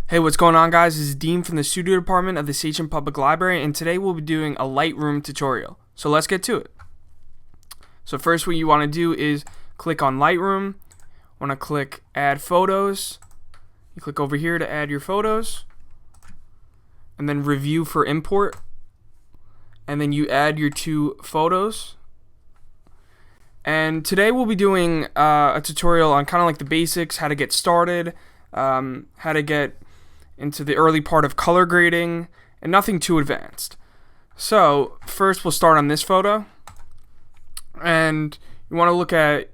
Hey, what's going on, guys? This is Dean from the studio department of the Sachem Public Library, and today we'll be doing a Lightroom tutorial. So let's get to it. So first, what you want to do is click on Lightroom. Want to click Add Photos. You click over here to add your photos, and then Review for Import, and then you add your two photos. And today we'll be doing a tutorial on kind of like the basics, how to get started, how to get into the early part of color grading, and nothing too advanced. So first we'll start on this photo, and you want to look at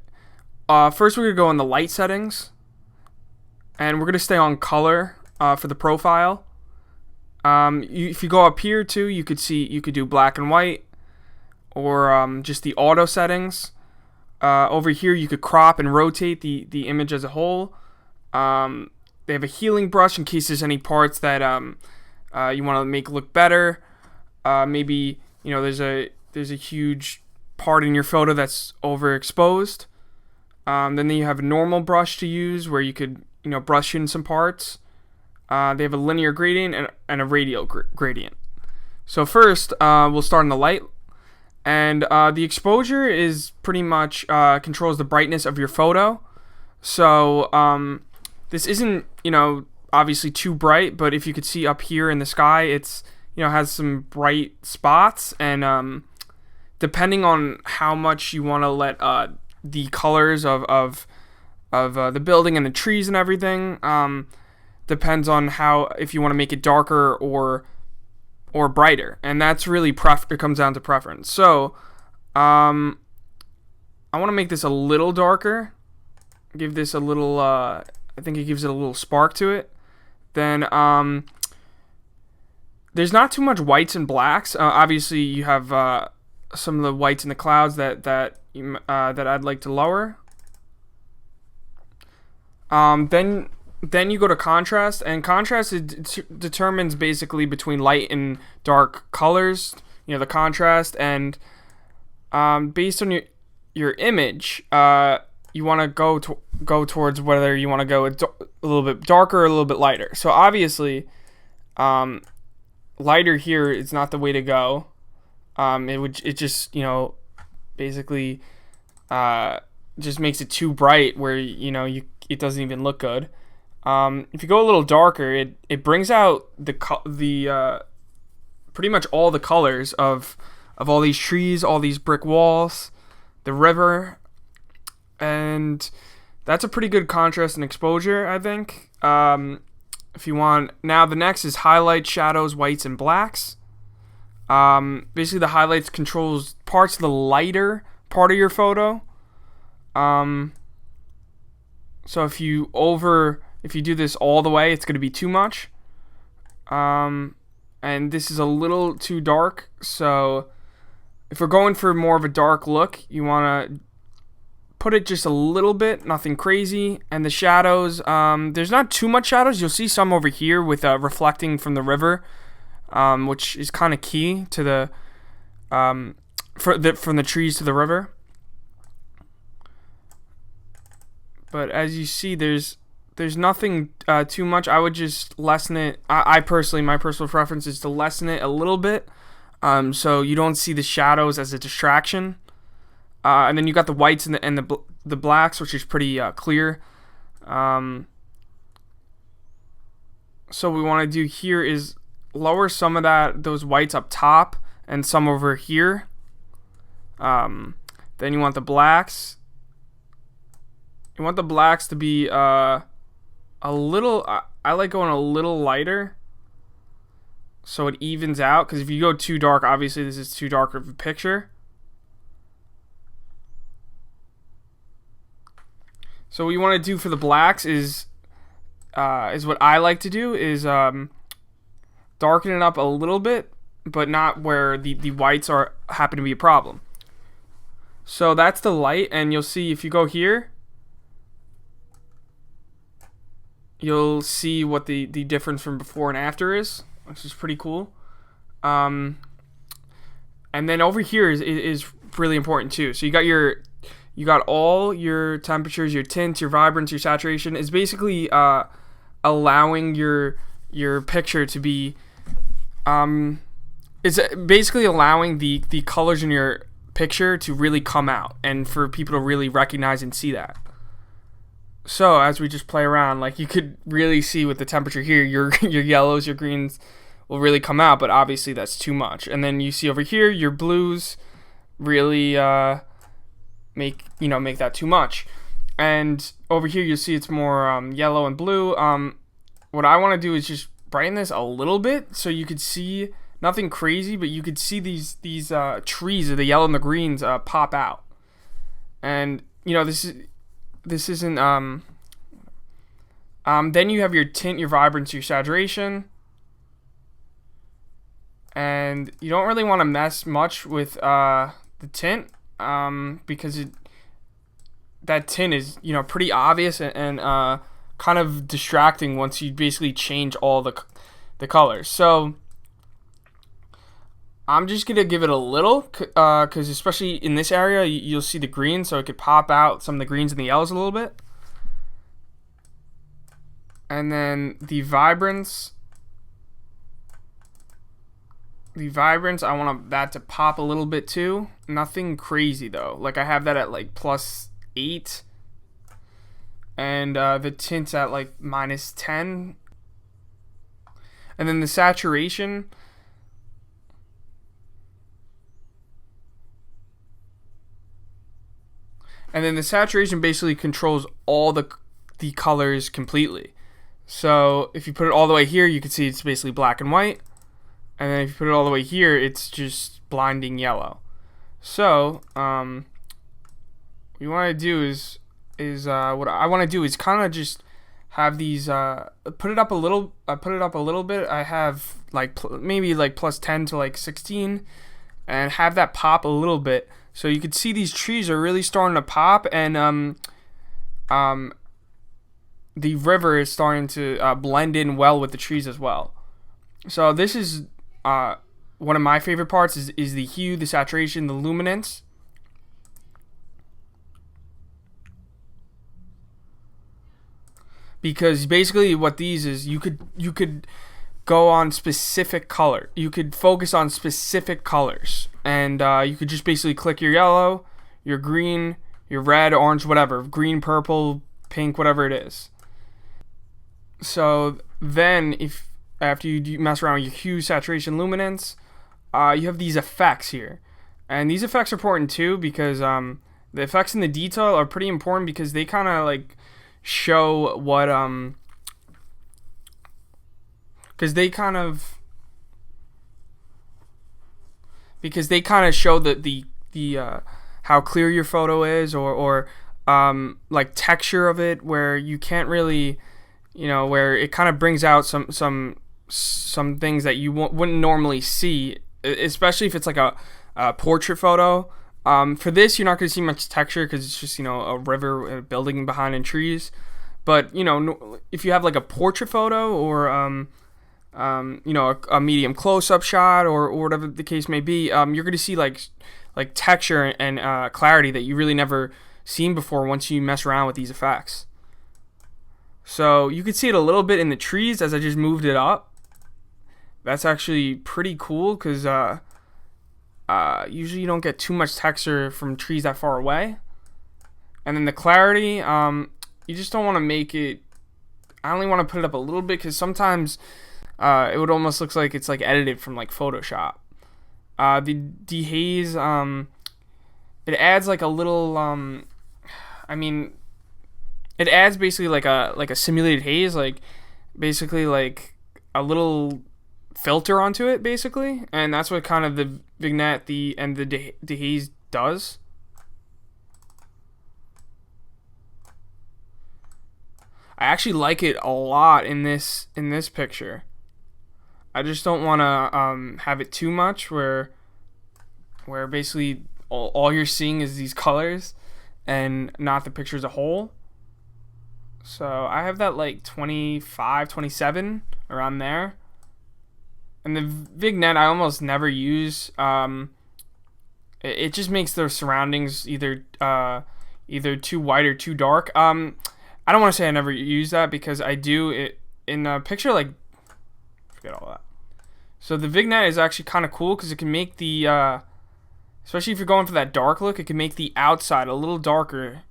first we're going to go in the light settings, and we're going to stay on color for the profile. If you go up here too, you could do black and white, or just the auto settings. Over here you could crop and rotate the image as a whole. They have a healing brush in case there's any parts that you want to make look better. Maybe there's a huge part in your photo that's overexposed. Then you have a normal brush to use where you could brush in some parts. They have a linear gradient and a radial gradient. So first we'll start in the light, and the exposure is pretty much controls the brightness of your photo. So this isn't, obviously too bright, but if you could see up here in the sky, it's, has some bright spots, and depending on how much you want to let the colors of the building and the trees and everything, depends on if you want to make it darker or brighter, and that's really it comes down to preference. So I want to make this a little darker, give this a little I think it gives it a little spark to it. Then there's not too much whites and blacks. Obviously, you have some of the whites in the clouds that I'd like to lower. Then you go to contrast, and contrast determines basically between light and dark colors. The contrast, and based on your image, you want to go towards whether you want to go a little bit darker or a little bit lighter. So obviously, lighter here is not the way to go. It just basically just makes it too bright where it doesn't even look good. If you go a little darker, it brings out the pretty much all the colors of all these trees, all these brick walls, the river. And that's a pretty good contrast and exposure, I think. If you want, now the next is highlights, shadows, whites, and blacks. Basically, the highlights controls parts of the lighter part of your photo. So if you do this all the way, it's going to be too much. And this is a little too dark. So if we're going for more of a dark look, you want to put it just a little bit, nothing crazy. And the shadows, there's not too much shadows. You'll see some over here with reflecting from the river, which is kind of key to the from the trees to the river. But as you see, there's nothing too much. I would just lessen it. I personally, my personal preference is to lessen it a little bit, so you don't see the shadows as a distraction. And then you got the whites and the blacks, which is pretty clear. So what we want to do here is lower some of those whites up top and some over here. Then you want the blacks. You want the blacks to be a little. I like going a little lighter, so it evens out. Because if you go too dark, obviously this is too dark of a picture. So what you want to do for the blacks is what I like to do is darken it up a little bit, but not where the whites happen to be a problem. So that's the light, and you'll see if you go here, you'll see what the difference from before and after is, which is pretty cool. And then over here is really important too. So you got all your temperatures, your tints, your vibrance, your saturation. Is basically allowing your picture to be it's basically allowing the colors in your picture to really come out and for people to really recognize and see that. So as we just play around, like you could really see with the temperature here, your yellows, your greens will really come out, but obviously that's too much. And then you see over here, your blues really make that too much. And over here you'll see it's more yellow and blue. What I want to do is just brighten this a little bit so you could see, nothing crazy, but you could see these trees of the yellow and the greens pop out. And this isn't then you have your tint, your vibrance, your saturation, and you don't really want to mess much with the tint because that tint is pretty obvious and kind of distracting once you basically change all the colors. So I'm just gonna give it a little because especially in this area you'll see the green, so it could pop out some of the greens and the yellows a little bit. And then the vibrance, I want that to pop a little bit too. Nothing crazy though. Like I have that at like +8, and the tint's at like -10. And then the saturation, basically controls all the colors completely. So if you put it all the way here, you can see it's basically black and white. And then if you put it all the way here, it's just blinding yellow. So what you want to do is what I want to do is kind of just have these put it up a little bit. I have maybe +10 to 16, and have that pop a little bit, so you can see these trees are really starting to pop, and the river is starting to blend in well with the trees as well. So this is one of my favorite parts is the hue, the saturation, the luminance. Because basically what these is, you could go on specific color. You could focus on specific colors, and you could just basically click your yellow, your green, your red, orange, whatever, green, purple, pink, whatever it is. So then after you mess around with your hue, saturation, luminance, you have these effects here. And these effects are important too because the effects in the detail are pretty important because they kind of show what because they kind of show the how clear your photo is, or texture of it, where you can't really where it kind of brings out some things that you wouldn't normally see, especially if it's like a portrait photo. For this, you're not going to see much texture because it's just a river, a building behind, and trees. But if you have like a portrait photo, or a medium close-up shot, or whatever the case may be, you're going to see like texture and clarity that you really never seen before once you mess around with these effects. So you could see it a little bit in the trees as I just moved it up. That's actually pretty cool because usually you don't get too much texture from trees that far away. And then the clarity, you just don't want to make it, I only want to put it up a little bit because sometimes it would almost look like it's edited from Photoshop. The dehaze, it adds a little, it adds basically like a simulated haze, basically a little filter onto it, basically, and that's what kind of the vignette and the dehaze does. I actually like it a lot in this picture. I just don't want to have it too much where basically all you're seeing is these colors and not the picture as a whole. So I have that 25, 27 around there. And the vignette I almost never use. It just makes the surroundings either too white or too dark. I don't want to say I never use that because I do. in a picture like, forget all that. So the Vignette is actually kind of cool because it can make the, especially if you're going for that dark look, it can make the outside a little darker.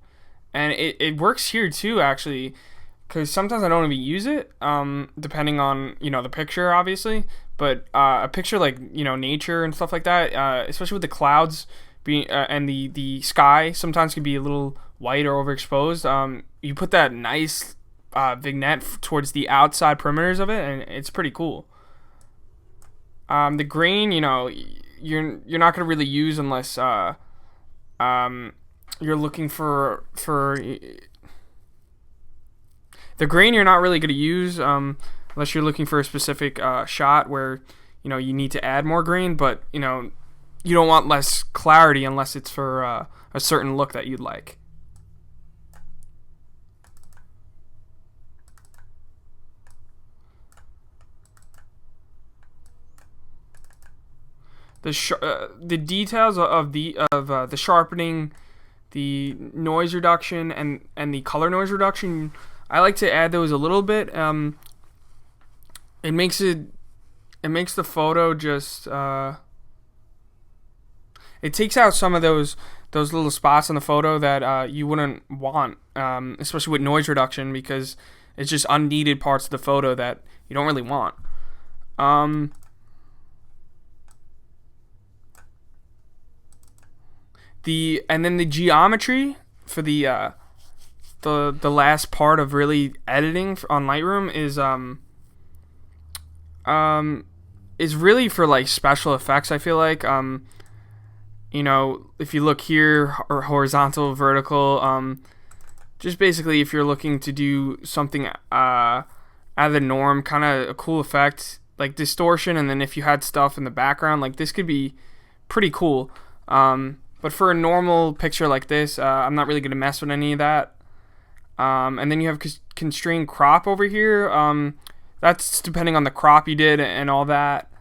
And it works here too, actually, because sometimes I don't even use it, depending on, the picture, obviously. But a picture like, nature and stuff like that, especially with the clouds being and the sky sometimes can be a little white or overexposed. You put that nice vignette towards the outside perimeters of it, and it's pretty cool. The grain, you're not gonna really use unless you're looking for the grain. You're not really gonna use unless you're looking for a specific shot where you need to add more grain, but you don't want less clarity unless it's for a certain look that you'd like. The details of the sharpening, the noise reduction, and the color noise reduction, I like to add those a little bit. It makes the photo just it takes out some of those little spots in the photo that you wouldn't want, especially with noise reduction, because it's just unneeded parts of the photo that you don't really want. And then the geometry for the last part of really editing on Lightroom is really for like special effects. I feel like if you look here, or horizontal, vertical, just basically if you're looking to do something out of the norm, kind of a cool effect like distortion, and then if you had stuff in the background, like this could be pretty cool. But for a normal picture like this, I'm not really going to mess with any of that. And then you have constrained crop over here. That's depending on the crop you did and all that.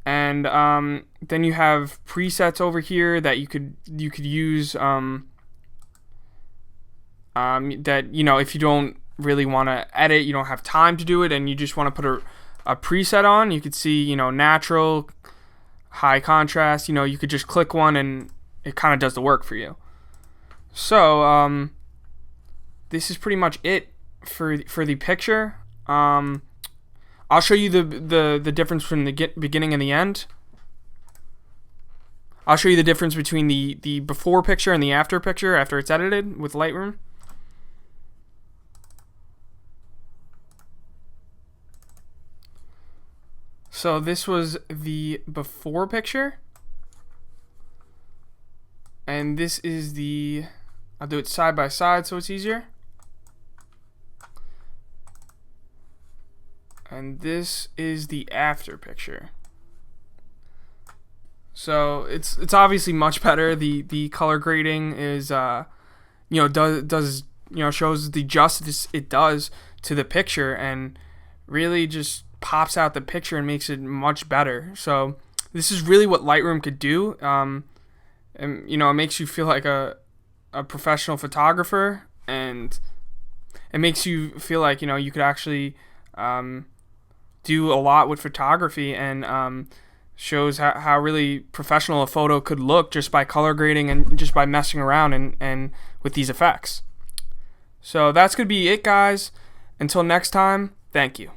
And then you have presets over here that you could use. That if you don't really want to edit, you don't have time to do it, and you just want to put a preset on, you could see natural, high contrast. You could just click one and it kind of does the work for you. So this is pretty much it for the picture. I'll show you the difference from the beginning and the end. I'll show you the difference between the before picture and the after picture after it's edited with Lightroom. So this was the before picture. And this is I'll do it side by side so it's easier. And this is the after picture. So it's obviously much better. The color grading is does shows the justice it does to the picture, and really just pops out the picture and makes it much better. So this is really what Lightroom could do. And it makes you feel like a professional photographer, and it makes you feel like you could actually do a lot with photography, and shows how really professional a photo could look just by color grading and just by messing around and with these effects. So that's gonna be it, guys. Until next time, thank you.